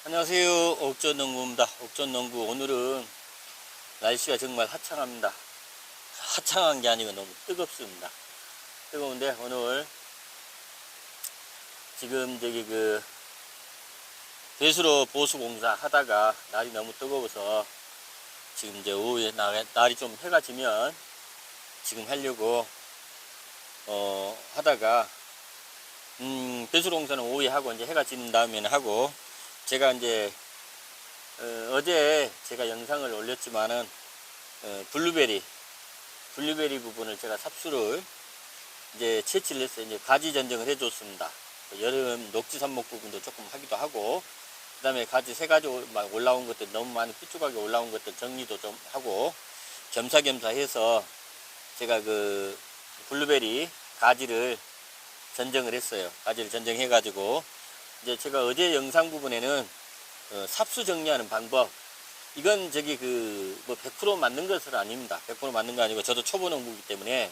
안녕하세요. 옥전농부입니다. 옥전농부, 오늘은 날씨가 정말 화창합니다. 화창한 게 아니고 너무 뜨겁습니다. 뜨거운데 오늘 지금 저기 배수로 보수공사 하다가 날이 너무 뜨거워서 지금 이제 오후에 날이 좀 해가 지면 지금 하려고 하다가 배수로 공사는 오후에 하고 이제 해가 지는 다음에는 하고, 제가 이제 어제 제가 영상을 올렸지만은 블루베리 부분을 제가 삽수를 이제 채취를 했어요. 이제 가지 전정을 해줬습니다. 여름 녹지 삽목 부분도 조금 하기도 하고, 그 다음에 가지 세 가지 올라온 것들, 너무 많이 삐쭉하게 올라온 것들 정리도 좀 하고, 겸사겸사 해서 제가 그 블루베리 가지를 전정을 했어요. 가지를 전정해 가지고 이제 제가 어제 영상 부분에는 삽수 정리하는 방법, 이건 저기 뭐 100% 맞는 것은 아닙니다. 100% 맞는 거 아니고 저도 초보 농부이기 때문에.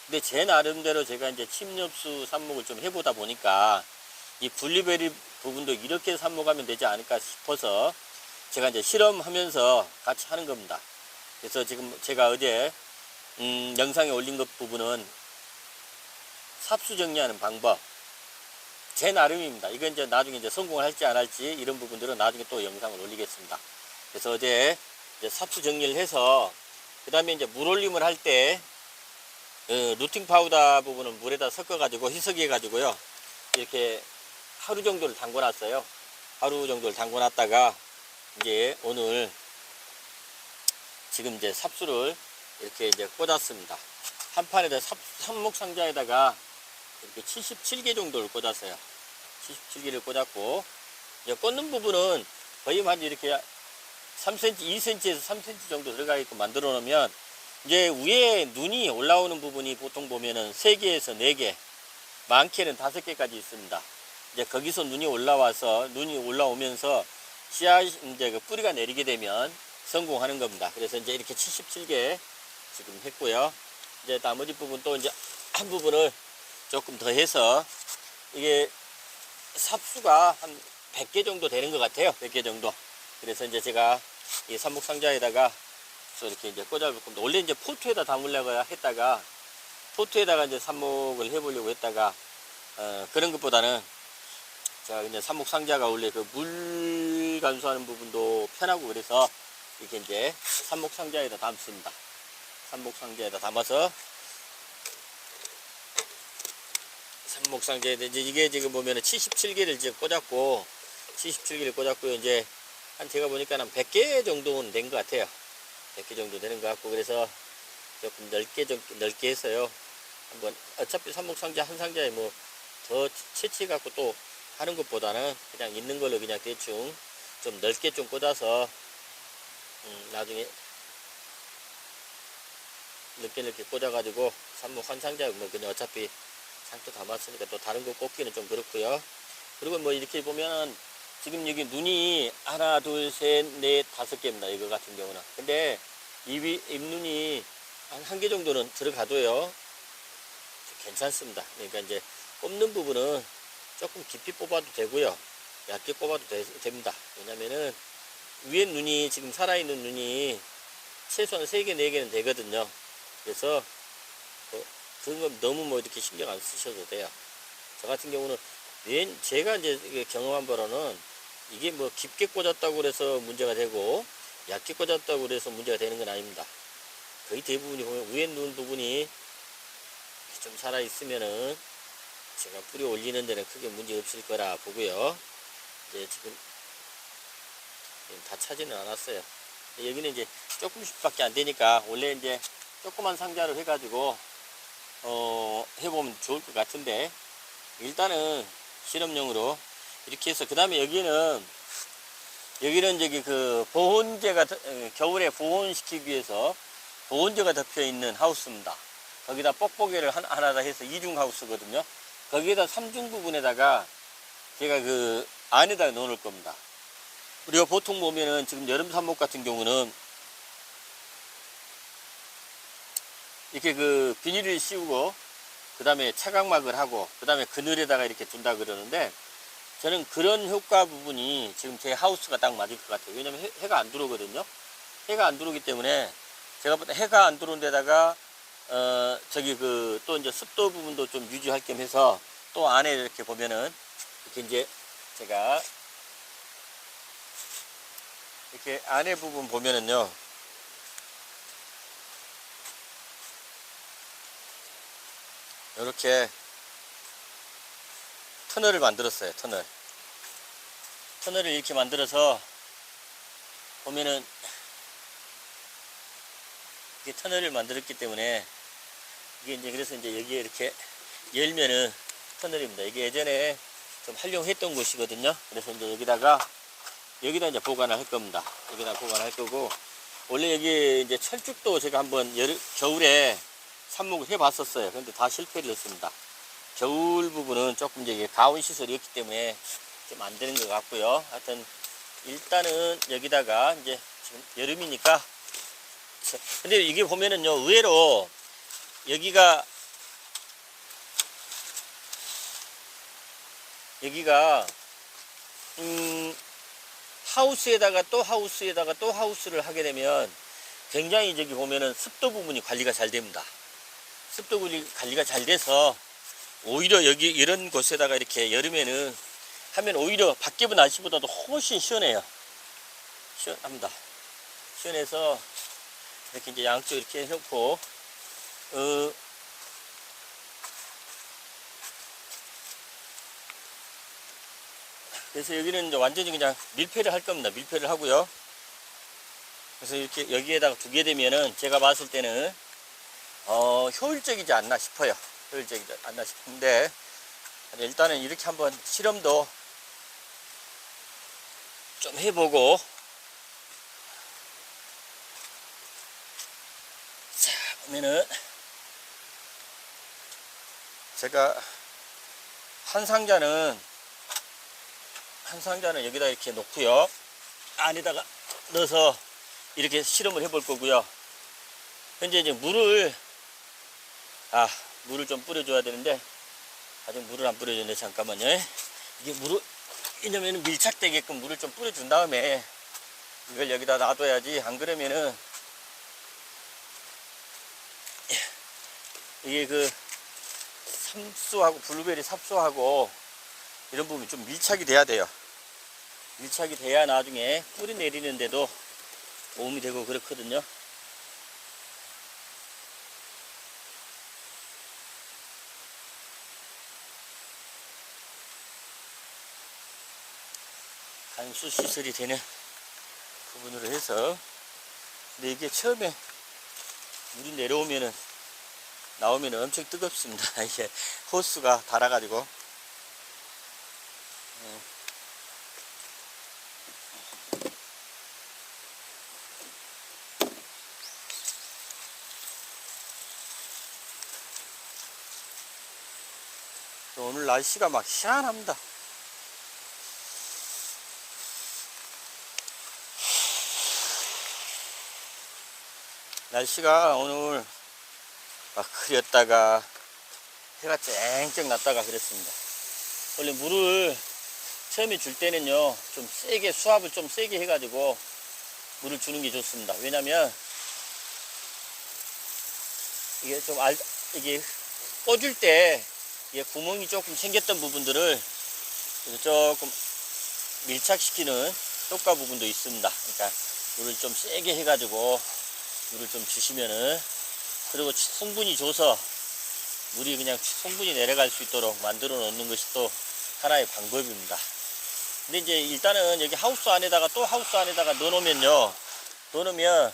근데 제 나름대로 제가 이제 침엽수 삽목을 좀 해보다 보니까 이 블루베리 부분도 이렇게 삽목하면 되지 않을까 싶어서 제가 이제 실험하면서 같이 하는 겁니다. 그래서 지금 제가 어제 영상에 올린 것 부분은 삽수 정리하는 방법, 제 나름입니다. 이건 이제 나중에 이제 성공을 할지 안 할지 이런 부분들은 나중에 또 영상을 올리겠습니다. 그래서 어제 이제 삽수 정리를 해서, 그 다음에 이제 물 올림을 할 때 루팅 파우더 부분은 물에다 섞어 가지고 희석해 가지고요, 이렇게 하루 정도를 담궈 놨어요. 하루 정도를 담궈 놨다가 이제 오늘 지금 이제 삽수를 이렇게 이제 꽂았습니다. 한 판에다 삽목 상자에다가 이렇게 77개 정도를 꽂았어요. 77개를 꽂았고, 이제 꽂는 부분은 거의 한 이렇게 3cm, 2cm에서 3cm 정도 들어가게끔 만들어 놓으면, 이제 위에 눈이 올라오는 부분이 보통 보면은 3개에서 4개, 많게는 5개까지 있습니다. 이제 거기서 눈이 올라오면서 씨앗 이제 그 뿌리가 내리게 되면 성공하는 겁니다. 그래서 이제 이렇게 77개 지금 했고요. 이제 나머지 부분 또 이제 한 부분을 조금 더 해서, 이게 삽수가 한 100개 정도 되는 것 같아요. 100개 정도. 그래서 이제 제가 이 삽목 상자에다가 이렇게 이제 꽂아볼 겁니다. 원래 이제 포트에다 담으려고 했다가, 포트에다가 이제 삽목을 해보려고 했다가, 그런 것보다는 제가 이제 삽목 상자가 원래 그 물 간수하는 부분도 편하고 그래서 이렇게 이제 삽목 상자에다 담습니다. 삽목 상자에다 담아서, 삽목 상자에 이제 이게 지금 보면은 77개를 지금 꽂았고, 77개를 꽂았고요. 이제 한 제가 보니까 한 100개 정도는 된 것 같아요. 100개 정도 되는 것 같고, 그래서 조금 넓게 해서요. 한번 어차피 삽목 상자 한 상자에 뭐 더 채취해 갖고 또 하는 것보다는 그냥 있는 걸로 그냥 대충 좀 넓게 좀 꽂아서 나중에 넓게 꽂아 가지고 삽목 한 상자에 뭐 그냥 어차피 상도 담았으니까 또 다른 거 꽂기는 좀 그렇고요. 그리고 뭐 이렇게 보면은 지금 여기 눈이 하나, 둘, 셋, 넷, 5개입니다. 이거 같은 경우는. 근데 잎눈이 한 개 정도는 들어가도요, 괜찮습니다. 그러니까 이제 꼽는 부분은 조금 깊이 뽑아도 되고요, 얇게 뽑아도 됩니다. 왜냐면은 위에 눈이, 지금 살아있는 눈이 최소한 3개, 4개는 되거든요. 그래서 그런 건 너무 뭐 이렇게 신경 안 쓰셔도 돼요. 저 같은 경우는 제가 이제 경험한 바로는 이게 뭐 깊게 꽂았다고 그래서 문제가 되고 얕게 꽂았다고 그래서 문제가 되는 건 아닙니다. 거의 대부분이 보면 위에 눈 부분이 좀 살아 있으면은 제가 뿌리 올리는 데는 크게 문제 없을 거라 보고요. 이제 지금 다 차지는 않았어요. 여기는 이제 조금씩밖에 안 되니까 원래 이제 조그만 상자를 해가지고 해보면 좋을 것 같은데, 일단은 실험용으로 이렇게 해서, 그 다음에 여기는 저기 그 보온재가 겨울에 보온시키기 위해서 보온재가 덮여 있는 하우스입니다. 거기다 뽁뽁이를 하나 해서 이중 하우스거든요. 거기에다 3중 부분에다가 제가 그 안에다가 넣어 놓을 겁니다. 우리가 보통 보면은 지금 여름 삽목 같은 경우는 이렇게 그 비닐을 씌우고 그 다음에 차각막을 하고 그 다음에 그늘에다가 이렇게 둔다 그러는데, 저는 그런 효과 부분이 지금 제 하우스가 딱 맞을 것 같아요. 왜냐면 해가 안 들어오거든요. 해가 안 들어오기 때문에 제가 볼 때 해가 안 들어온 데다가 저기 그 또 이제 습도 부분도 좀 유지할 겸 해서 또 안에 이렇게 보면은 이렇게 이제 제가 이렇게 안에 부분 보면은요, 이렇게 터널을 만들었어요. 터널을 이렇게 만들어서 보면은 이렇게 터널을 만들었기 때문에 이게 이제 그래서 이제 여기에 이렇게 열면은 터널입니다. 이게 예전에 좀 활용했던 곳이거든요. 그래서 이제 여기다 이제 보관을 할 겁니다. 여기다 보관할 거고, 원래 여기 이제 철쭉도 제가 한번 겨울에 삽목을 해 봤었어요. 근데 다 실패를 했습니다. 겨울 부분은 조금 이제 가온 시설이 없기 때문에 좀 안 되는 것 같고요. 하여튼 일단은 여기다가 이제 지금 여름이니까, 근데 이게 보면은요, 의외로 여기가 하우스에다가 또 하우스에다가 또 하우스를 하게 되면 굉장히 저기 보면은 습도 부분이 관리가 잘 됩니다. 습도 관리가 잘 돼서 오히려 여기 이런 곳에다가 이렇게 여름에는 하면 오히려 밖에 본 날씨보다도 훨씬 시원해요. 시원합니다. 시원해서 이렇게 이제 양쪽 이렇게 해놓고, 그래서 여기는 이제 완전히 그냥 밀폐를 할 겁니다. 밀폐를 하고요. 그래서 이렇게 여기에다가 두게 되면은 제가 봤을 때는 효율적이지 않나 싶어요. 효율적이지 않나 싶은데, 일단은 이렇게 한번 실험도 좀 해보고, 자, 보면은 제가 한 상자는 여기다 이렇게 놓고요, 안에다가 넣어서 이렇게 실험을 해볼 거고요. 현재 이제 물을 좀 뿌려줘야 되는데 아직 물을 안 뿌려줬네. 잠깐만요. 이게 왜냐면 밀착되게끔 물을 좀 뿌려준 다음에 이걸 여기다 놔둬야지, 안 그러면은 이게 그 삼수하고 블루베리 삽수하고 이런 부분이 좀 밀착이 돼야 돼요. 밀착이 돼야 나중에 뿌리 내리는데도 도움이 되고 그렇거든요. 간수 시설이 되는 부분으로 해서. 근데 이게 처음에 물이 나오면 엄청 뜨겁습니다. 이게 호스가 닳아가지고. 오늘 날씨가 막 희한합니다. 날씨가 오늘 막 흐렸다가 해가 쨍쨍 났다가 그랬습니다. 원래 물을 처음에 줄 때는요, 좀 세게, 수압을 좀 세게 해가지고 물을 주는 게 좋습니다. 왜냐면 이게 이게 꽂을 때 이게 구멍이 조금 생겼던 부분들을 조금 밀착시키는 효과 부분도 있습니다. 그러니까 물을 좀 세게 해가지고 물을 좀 주시면은, 그리고 성분이 줘서 물이 그냥 충분히 내려갈 수 있도록 만들어 놓는 것이 또 하나의 방법입니다. 근데 이제 일단은 여기 하우스 안에다가 또 하우스 안에다가 넣으면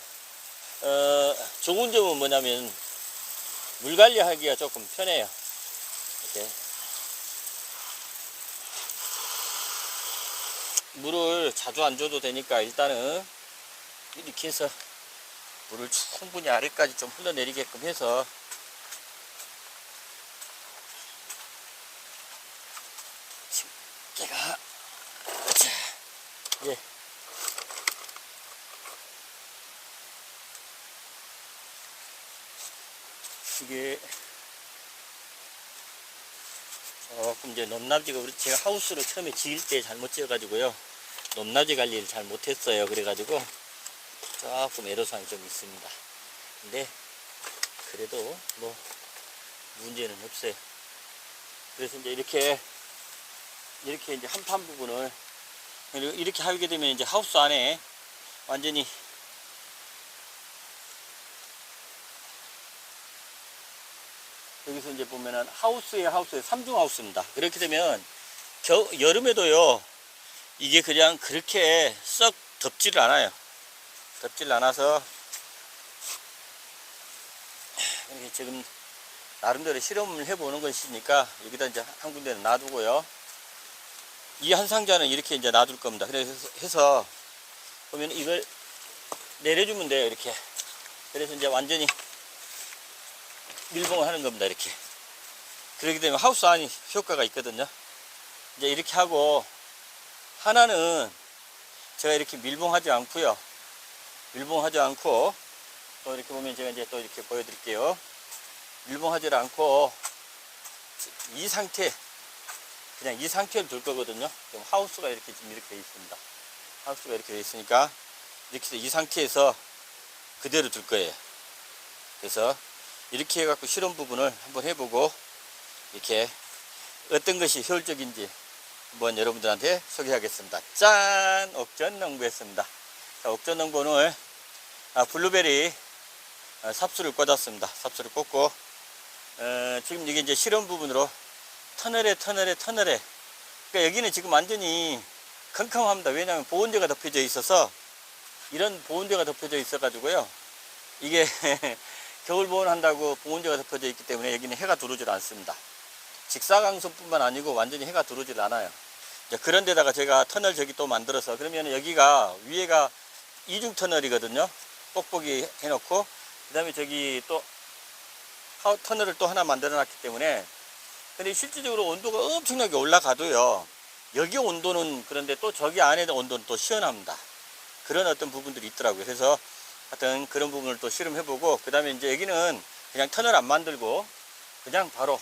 좋은 점은 뭐냐면 물 관리하기가 조금 편해요. 이렇게 물을 자주 안 줘도 되니까 일단은 이렇게 해서 물을 충분히 아래까지 좀 흘러내리게끔 해서 집게가 이게 조금 이제 높낮이가 우리 제가 하우스로 처음에 지을 때 잘못 지어가지고요. 높낮이 관리를 잘 못했어요. 그래가지고 조금 애로사항이 좀 있습니다. 근데 그래도 뭐 문제는 없어요. 그래서 이제 이렇게 이제 한판 부분을 이렇게 하게 되면 이제 하우스 안에 완전히 여기서 이제 보면은 하우스에 3중 하우스입니다. 그렇게 되면 여름에도요, 이게 그냥 그렇게 썩 덥지를 않아요. 덥지를 않아서 지금 나름대로 실험을 해보는 것이니까 여기다 이제 한 군데는 놔두고요. 이 한 상자는 이렇게 이제 놔둘 겁니다. 그래서 해서 보면 이걸 내려주면 돼요. 이렇게. 그래서 이제 완전히 밀봉을 하는 겁니다. 이렇게. 그렇게 되면 하우스 안이 효과가 있거든요. 이제 이렇게 하고 하나는 제가 이렇게 밀봉하지 않고요. 밀봉하지 않고 또 이렇게 보면 제가 이제 또 이렇게 보여드릴게요. 밀봉하지 않고 이 상태, 그냥 이 상태를 둘 거거든요. 지금 하우스가 이렇게 지금 이렇게 되어 있습니다. 하우스가 이렇게 되어 있으니까 이렇게 이 상태에서 그대로 둘 거예요. 그래서 이렇게 해갖고 실험 부분을 한번 해보고 이렇게 어떤 것이 효율적인지 한번 여러분들한테 소개하겠습니다. 짠! 옥전농부였습니다. 자, 옥전농부 오늘 블루베리 삽수를 꽂았습니다. 삽수를 꽂고 지금 이게 이제 실험 부분으로 터널에 그러니까 여기는 지금 완전히 컴컴합니다. 왜냐하면 보온재가 덮여져 있어서, 이런 보온재가 덮여져 있어 가지고요, 이게 겨울 보온한다고 보온재가 덮여져 있기 때문에 여기는 해가 들어오질 않습니다. 직사광선뿐만 아니고 완전히 해가 들어오질 않아요. 그런 데다가 제가 터널 저기 또 만들어서, 그러면 여기가 위에가 이중 터널이거든요. 뽁뽁이 해놓고 그 다음에 저기 또 터널을 또 하나 만들어 놨기 때문에, 근데 실질적으로 온도가 엄청나게 올라가도요, 여기 온도는, 그런데 또 저기 안에 온도는 또 시원합니다. 그런 어떤 부분들이 있더라고요. 그래서 하여튼 그런 부분을 또 실험해보고, 그 다음에 이제 여기는 그냥 터널 안 만들고 그냥 바로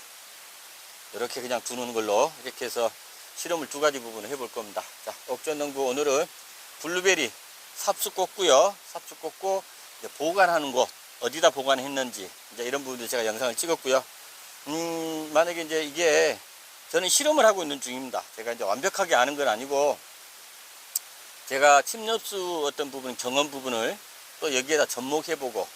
이렇게 그냥 두는 걸로 이렇게 해서 실험을 두 가지 부분을 해볼 겁니다. 자, 옥전농부 오늘은 블루베리 삽수 꽂고요. 삽수 꽂고 이제 보관하는 곳, 어디다 보관했는지 이제 이런 부분들 제가 영상을 찍었고요. 만약에 이제 이게 저는 실험을 하고 있는 중입니다. 제가 이제 완벽하게 아는 건 아니고, 제가 침엽수 어떤 부분, 경험 부분을 또 여기에다 접목해보고,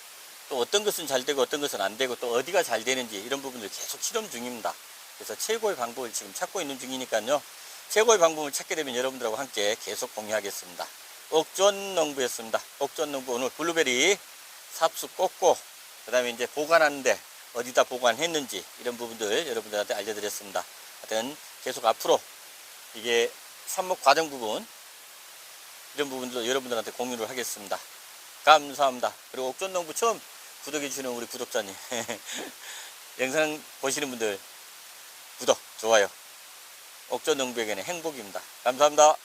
또 어떤 것은 잘 되고 어떤 것은 안 되고, 또 어디가 잘 되는지 이런 부분을 계속 실험 중입니다. 그래서 최고의 방법을 지금 찾고 있는 중이니까요. 최고의 방법을 찾게 되면 여러분들하고 함께 계속 공유하겠습니다. 옥전농부였습니다. 옥전농부 오늘 블루베리 삽수 꽂고, 그 다음에 이제 보관하는데 어디다 보관했는지 이런 부분들 여러분들한테 알려드렸습니다. 하여튼 계속 앞으로 이게 삽목 과정 부분, 이런 부분도 여러분들한테 공유를 하겠습니다. 감사합니다. 그리고 옥전농부 처음 구독해주시는 우리 구독자님 영상 보시는 분들 구독, 좋아요, 옥전농부에게는 행복입니다. 감사합니다.